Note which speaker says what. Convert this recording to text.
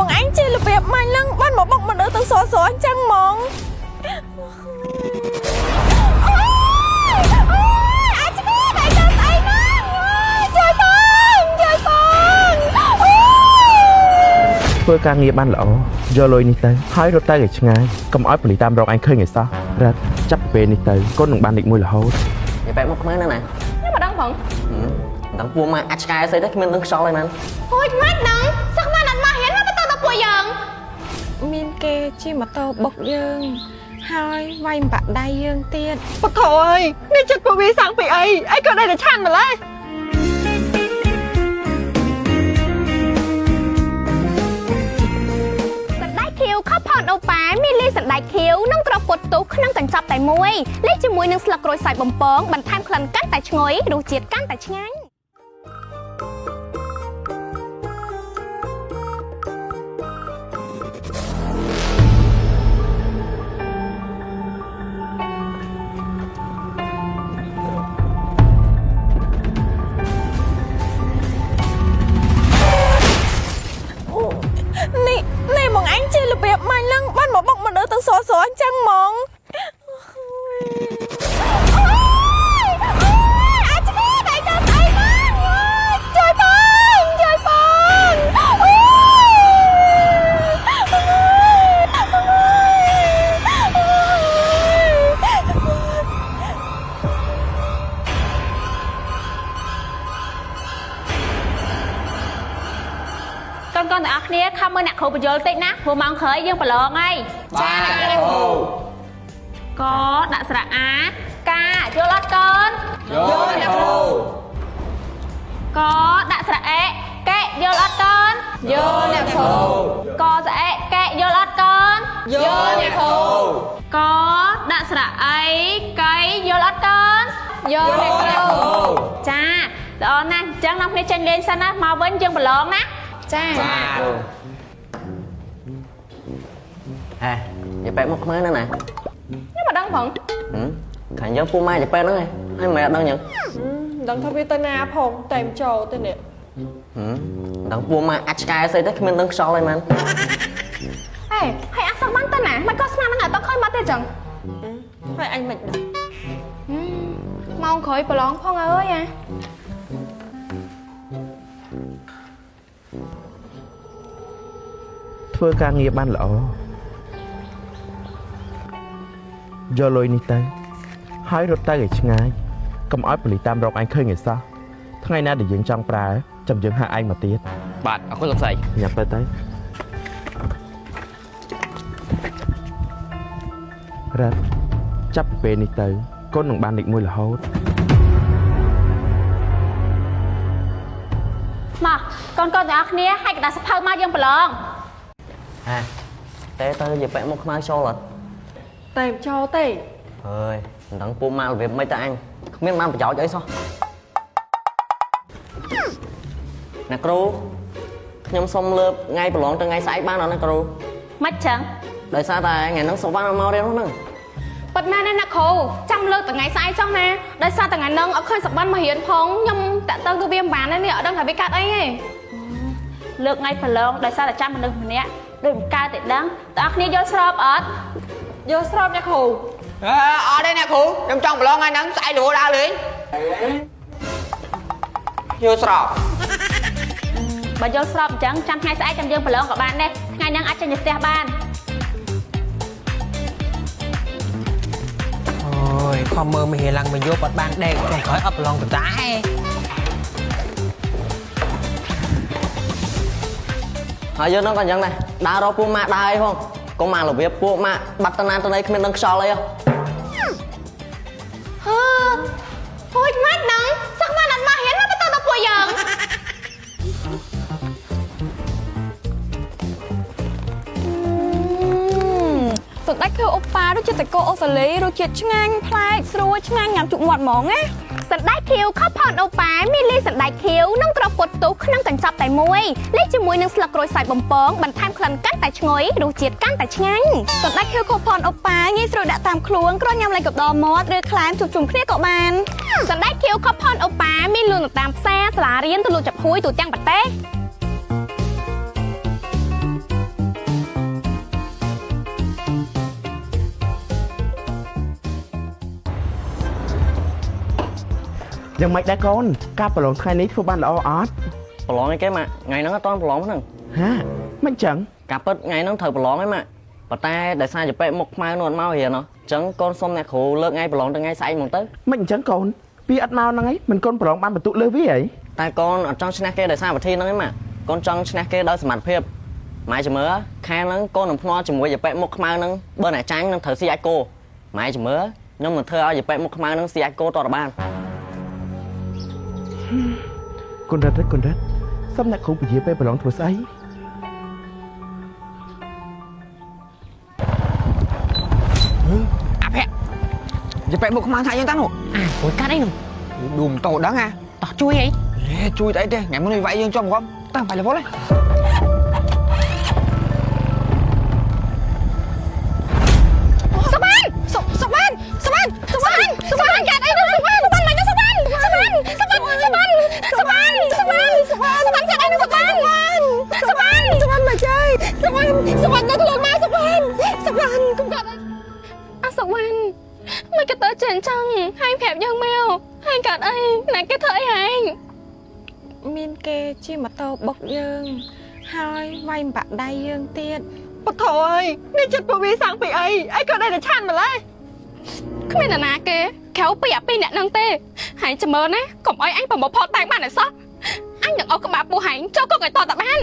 Speaker 1: បងអញជារបៀបម៉ាញ់ឡើងបានមកបុកមនុស្សទាំងសសអញ្ចឹងហ្មងអាចស្គាល់តែទៅស្អីណាជួយបង
Speaker 2: ធ្វើការងារបានល្អយកលុយនេះទៅហើយរត់ទៅឲ្យឆ្ងាយកុំឲ្យប៉ូលីសតាមរកអញឃើញឲ្យសោះរ៉ាត់ចាប់ពេលនេះទៅកូននឹងបានលេខ1រហូត
Speaker 3: និយាយបែបមកខ្មែរណាណា
Speaker 1: ខ្ញុំមិនដឹងផង
Speaker 3: ដឹងពួកមកអាចឆ្កែស្អីទៅគ្មានដឹងខ្យល់ឯណា
Speaker 1: ហួចមិនដឹងសឹកមិនអត់មកហ៊ានមកទៅដល់ពួកយើងមានគេជិះម៉ូតូបុកយើងហើយវាយបាក់ដៃយើងទៀតបកអើយនេះចិត្តពួកវាសាំងពីអីក៏ได้តែឆានម្ល៉េះខប់ផនអូប៉ាមានលីសណ្ដែកខៀវនិងក្រពុតទុះក្នុងកញ្ចប់តែមួយលេខជាមួយនឹងស្លឹកក្រូចសើចបំពងបន្ថែមក្លិនកាន់តែឈ្ងុយរសជាតិកាន់តែឆ្ងាញ់នេះបងអញជារបៀបម៉ាញ់ឡើងបានមកបុកមនុស្សទាំងសសអញ្ចឹងហ្មងអាចស្គាល់តែទៅស្អីណាជួយបងកូនទាំងអស់គ្នាខំមើលអ្នកគ្រូបញ្យលតិចណាព្រោះម៉ោងក្រោយយើងប្រឡងហើយ
Speaker 3: ចាអ្នកគ្រូ
Speaker 1: កដាក់ស្រៈអាកាយល់អត់កូន
Speaker 3: យល់អ្នកគ្រូ
Speaker 1: កដាក់ស្រៈអេកែយល់អត់កូន
Speaker 3: យល់អ្នកគ្រូ
Speaker 1: កស្រៈអេកែយល់អត់កូន
Speaker 3: យល់អ្នកគ្រូ
Speaker 1: កដាក់ស្រៈអីកៃយល់អត់កូន
Speaker 3: យល់អ្នកគ្រូ
Speaker 1: ចាល្អណាស់អញ្ចឹងនាំគ្នាចេញលេងសិនណាមកវិញយើងប្រឡងណាចា
Speaker 3: ហេនិយាយបែបមកខ្មែរណាណា
Speaker 1: ខ្ញុំមិនដឹងផង
Speaker 3: ខាងយើងពូម៉ែនិយាយបែបហ្នឹងហើយមិនអត់ដឹងយ៉ាង
Speaker 1: ដឹងថាវាទៅណាផងតែមិនចូលទេនេះ
Speaker 3: ដឹងពូម៉ែអាចឆ្កែស្អីទៅគ្មានដឹងខ្យល់ឯណា
Speaker 1: ហេហើយអត់សោះបានទៅណាមិនក៏ស្មានហ្នឹងអត់ទៅឃើញមកទេចឹងហើយអញមិនដឹងម៉ោងក្រោយប្រឡងផងអើយអា
Speaker 2: ធ្វើការងារបានល្អយកលុយនេះទៅហើយរត់ទៅឲ្យឆ្ងាយកុំឲ្យប៉ូលីសតាមរកអញឃើញឲ្យសោះថ្ងៃណាដែលយើងចង់ប្រើចាំយើងហៅឯងមកទៀត
Speaker 3: បាទអរគុណលោកស្រី
Speaker 2: ញ៉ាំទៅរ៉ាត់ចាប់ពេលនេះទៅកូននឹងបានលេខ1រហូត
Speaker 1: មកកូនទាំងអស់គ្នាហើយកដាសភៅមកយើងប្រឡង
Speaker 3: តែទៅនិយាយបែបមកខ្មែរចូលអត់
Speaker 1: តែមិនចូលទេ
Speaker 3: អើយមិនដឹងពូម៉ារបៀបមិនទៅអញគ្មានបានប្រយោជន៍អីសោះអ្នកគ្រូខ្ញុំសុំលើបថ្ងៃប្រឡងទៅថ្ងៃស្អែកបានអត់ណាគ្រូ
Speaker 1: មិនចឹង
Speaker 3: ដោយសារតែថ្ងៃហ្នឹងសុំបានមករៀនហ្នឹង
Speaker 1: ប៉ិតណាស់អ្នកគ្រូចាំលើកថ្ងៃស្អែកចុះណាដោយសារតែថ្ងៃហ្នឹងអត់ឃើញសបានមករៀនផងខ្ញុំតាក់ទងទៅវាមិនបានទេនេះអត់ដឹងថាវាកាត់អីទេលើកថ្ងៃប្រឡងដោយសារតែចាំមនុស្សម្នាក់ដូចមិនកើតទេដឹងតើអ្នកគ្នាយល់ស្របអត់យល់ស្របអ្នកគ្រូ
Speaker 3: អត់ទេអ្នកគ្រូខ្ញុំចង់ប្រឡងថ្ងៃហ្នឹងស្អែកលោដើរលេងយល់ស្រប
Speaker 1: បើយល់ស្របអញ្ចឹងចាំថ្ងៃស្អែកចាំយើងប្រឡងក៏បានដែរថ្ងៃហ្នឹងអាចចេញទៅផ្ទះបាន
Speaker 3: អូយខំមើលមេឡើងមកយកអត់បានដេកចុងក្រោយអត់ប្រឡងទៅដែរហើយយើងនឹងក៏អញ្ចឹងដែរដើររកពួកម៉ាក់ដើរអីផងកុំមករបៀបពួកម៉ាក់បាត់តាណាទៅណីគ្មានដឹងខ្យល់អីហ៎
Speaker 1: ហូចមិនដឹងសឹកមិនអត់មកហ៊ានមកទៅដល់ពួកយើងទឹកដាច់គឺអូប៉ាដូចជាតកោអូស្ត្រាលីរសជាតិឆ្ងាញ់ប្លែកស្រួលឆ្ងាញ់ញ៉ាំជក់មាត់ហ្មងណាសណ្ដែកខៀវខប់ផនអូប៉ាមានលីសណ្ដែកខៀវនិងក្រពុតទុះក្នុងកញ្ចប់តែមួយលេខជាមួយនឹងស្លឹកក្រូចសើចបំពងបន្ថែមក្លិនកាន់តែឈ្ងុយរសជាតិកាន់តែឆ្ងាញ់សណ្ដែកខៀវខប់ផនអូប៉ាងាយស្រួលដាក់តាមខ្លួនគ្រាន់ញ៉ាំលេងកដមាត់ឬក្លែមជួបជុំគ្នាក៏បានសណ្ដែកខៀវខប់ផនអូប៉ាមានលក់នៅតាមផ្សារសាលារៀនទូលចាប់ហួយទូទាំងប្រទេស
Speaker 2: យ៉ាងម៉េចដែរកូនការប្រឡងថ្ងៃនេះធ្វើបានល្អអត់
Speaker 3: ប្រឡងអីគេម៉ាក់ថ្ងៃហ្នឹងអត់តប្រឡងហ្នឹង
Speaker 2: ហាមិនចឹង
Speaker 3: ការពិតថ្ងៃហ្នឹងត្រូវប្រឡងឯម៉ាក់ប៉ុន្តែដោយសារជាពេកមុខខ្មៅនោះអត់មករៀនអញ្ចឹងកូនសុំអ្នកគ្រូលើកថ្ងៃប្រឡងទៅថ្ងៃស្អែកហ្មងទៅ
Speaker 2: មិនអញ្ចឹងកូនពីអត់មកហ្នឹងឯងមិនកូនប្រឡងបានបន្ទុកលើវាអី
Speaker 3: តែកូនអត់ចង់ឈ្នះគេដោយសារវិធីហ្នឹងឯម៉ាក់កូនចង់ឈ្នះគេដោយសមត្ថភាពម៉ែជំរឿខែហ្នឹងកូននឹងភ្នាល់ជាមួយជាពេកមុខខ្មៅហ្នឹងបើអ្នកចាញ់នឹងត្រូវស៊ីអាចគោម៉ែជំរឿខ្ញុំនឹងធ្វើឲ្យជាពេកមុខខ្មៅហ្នឹងស៊ីអាចគោតរបាន
Speaker 2: កូនរត់សុំអ្នកគ្រូពជាពេលប្រឡងធ្វើស្អី
Speaker 4: អាភ័ក្រជាបែកមុខខ្មៅថាយើងតាំងនោះ
Speaker 1: រួចកាត់អីនោះ
Speaker 4: ឌុំតោដឹងហ่า
Speaker 1: តោះជួយអី
Speaker 4: ជួយទៅអីទេថ្ងៃមុនវាវាយយើងចំកំតាំងបាយលេវលឯង
Speaker 1: សុបានសុបានកាត់អីនោះសុបានមិនទៅសុបានកាត់អីនោះសុបានមិនចៃសុបានទៅខ្លួនមកសុបានកុំកាត់អសុបានមិនក៏ទៅចេញចឹងហើយប្រាប់យើងមកហើយកាត់អីណាគេធ្វើអីហែង
Speaker 5: មានគេជិះម៉ូតូបុកយើងហើយវាយបាក់ដៃយើងទៀត
Speaker 1: ពធអើយនេះចិត្តពួកវាសាំងពីអីក៏ដៃតែឆានម្លេះគ្មានណាគេក្រៅពីអាពីរអ្នកនឹងទេហើយចាំមើលណាកុំអោយអញប្រមូលផតតែងបានអីសោះអញនឹងអុកក្បាលពូហែងចូលគុកឲ្យតតបាន